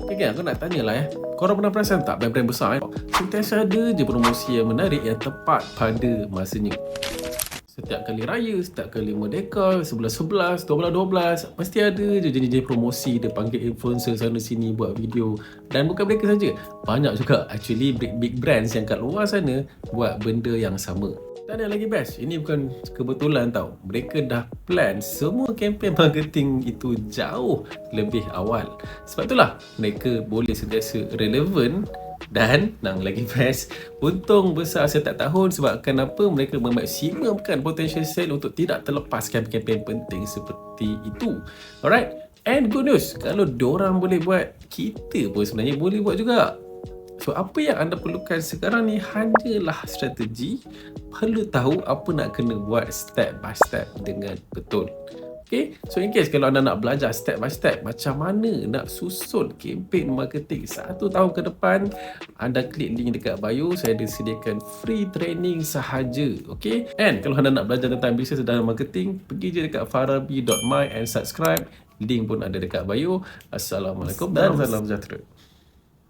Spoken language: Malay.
Okay, aku nak tanya lah korang pernah perasan tak brand-brand besar sentiasa ada je promosi yang menarik yang tepat pada masanya. Setiap kali raya, setiap kali Merdeka, 11-11, 12-12, mesti ada je jenis-jenis promosi. Dia panggil influencer sana sini buat video. Dan bukan mereka saja, banyak juga actually big brands yang kat luar sana buat benda yang sama. Dan yang lagi best, ini bukan kebetulan tau. Mereka dah plan semua kempen marketing itu jauh lebih awal. Sebab itulah mereka boleh sentiasa relevan. Dan yang lagi best, untung besar setiap tahun sebab kenapa mereka memaksimumkan potential sale untuk tidak terlepaskan kempen penting seperti itu. Alright, and good news, kalau diorang boleh buat, kita pun sebenarnya boleh buat juga. So apa yang anda perlukan sekarang ni hanyalah strategi, perlu tahu apa nak kena buat step by step dengan betul. Okay, so in case kalau anda nak belajar step by step macam mana nak susun kempen marketing 1 tahun ke depan, anda klik link dekat bio, saya ada sediakan free training sahaja. Okay, and kalau anda nak belajar tentang bisnes dan marketing, pergi je dekat farabi.my and subscribe. Link pun ada dekat bio. Assalamualaikum dan salam sejahtera.